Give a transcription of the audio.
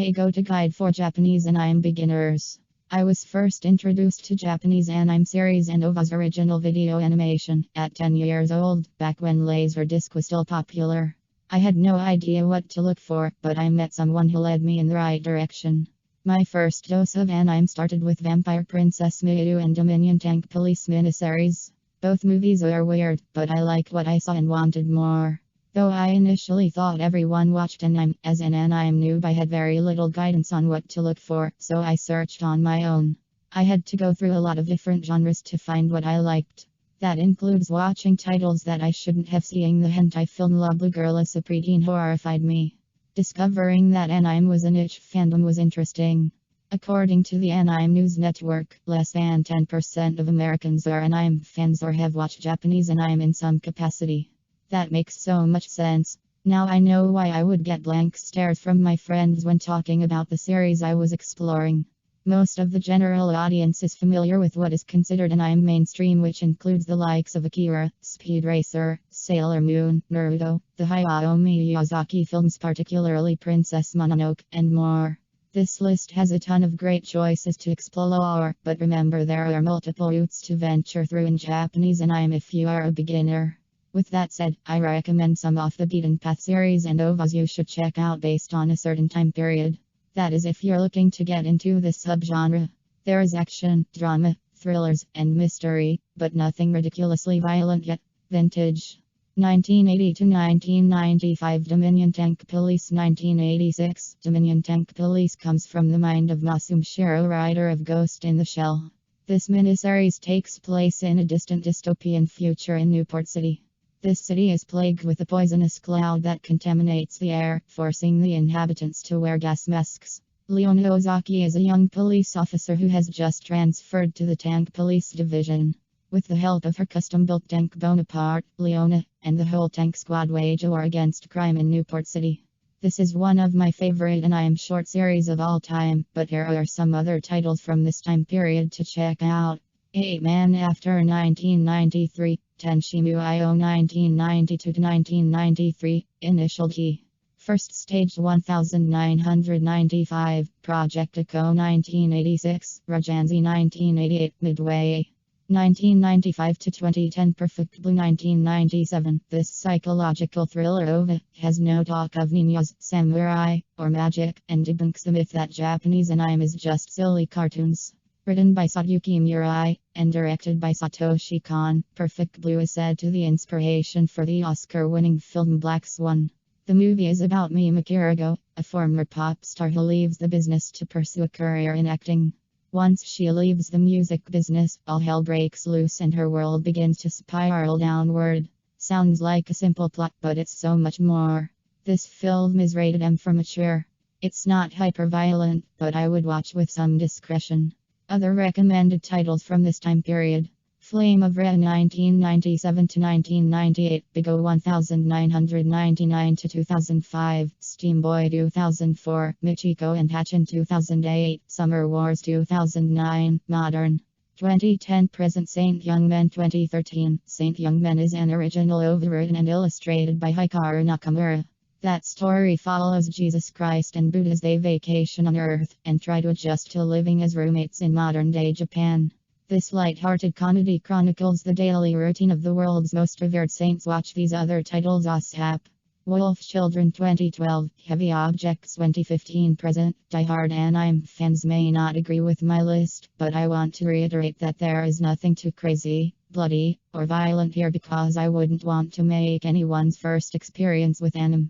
A go-to guide for Japanese anime beginners. I was first introduced to Japanese anime series and OVA's original video animation at 10 years old, back when Laserdisc was still popular. I had no idea what to look for, but I met someone who led me in the right direction. My first dose of anime started with Vampire Princess Miyu and Dominion Tank Police miniseries. Both movies are weird, but I liked what I saw and wanted more. Though I initially thought everyone watched anime, as an anime noob I had very little guidance on what to look for, so I searched on my own. I had to go through a lot of different genres to find what I liked. That includes watching titles that I shouldn't have. Seeing the hentai film La Blue Girl as a preteen horrified me. Discovering that anime was a niche fandom was interesting. According to the Anime News Network, less than 10% of Americans are anime fans or have watched Japanese anime in some capacity. That makes so much sense. Now I know why I would get blank stares from my friends when talking about the series I was exploring. Most of the general audience is familiar with what is considered anime mainstream, which includes the likes of Akira, Speed Racer, Sailor Moon, Naruto, the Hayao Miyazaki films, particularly Princess Mononoke, and more. This list has a ton of great choices to explore, but remember there are multiple routes to venture through in Japanese anime if you are a beginner. With that said, I recommend some off the beaten path series and OVAs you should check out based on a certain time period. That is if you're looking to get into this subgenre. There is action, drama, thrillers, and mystery, but nothing ridiculously violent yet. Vintage. 1980 to 1995 Dominion Tank Police. 1986 Dominion Tank Police comes from the mind of Masum Shiro, writer of Ghost in the Shell. This miniseries takes place in a distant dystopian future in Newport City. This city is plagued with a poisonous cloud that contaminates the air, forcing the inhabitants to wear gas masks. Leona Ozaki is a young police officer who has just transferred to the Tank Police Division. With the help of her custom-built tank Bonaparte, Leona and the whole tank squad wage war against crime in Newport City. This is one of my favorite anime short series of all time, but here are some other titles from this time period to check out. 8 Man After 1993, Tenshimu Io 1992-1993, Initial D. First Stage 1995, Project Echo 1986, Rajanzi 1988, Midway. 1995 to 2010 Perfect Blue 1997. This psychological thriller OVA has no talk of ninjas, samurai, or magic, and debunks the myth that Japanese anime is just silly cartoons. Written by Satsuki Murai and directed by Satoshi Kon, Perfect Blue is said to be the inspiration for the Oscar-winning film Black Swan. The movie is about Mima Kirigo, a former pop star who leaves the business to pursue a career in acting. Once she leaves the music business, all hell breaks loose and her world begins to spiral downward. Sounds like a simple plot, but it's so much more. This film is rated M for mature. It's not hyper-violent, but I would watch with some discretion. Other recommended titles from this time period. Flame of Red 1997 to 1998, Big O 1999 to 2005, Steam Boy 2004, Michiko and Hatchin 2008, Summer Wars 2009, Modern. 2010 Present Saint Young Men 2013, Saint Young Men is an original overwritten and illustrated by Hikaru Nakamura. That story follows Jesus Christ and Buddha as they vacation on Earth and try to adjust to living as roommates in modern-day Japan. This light-hearted comedy chronicles the daily routine of the world's most revered saints. Watch these other titles ASAP. Wolf Children 2012, Heavy Objects 2015 Present. Die-hard anime fans may not agree with my list, but I want to reiterate that there is nothing too crazy, bloody, or violent here because I wouldn't want to make anyone's first experience with anime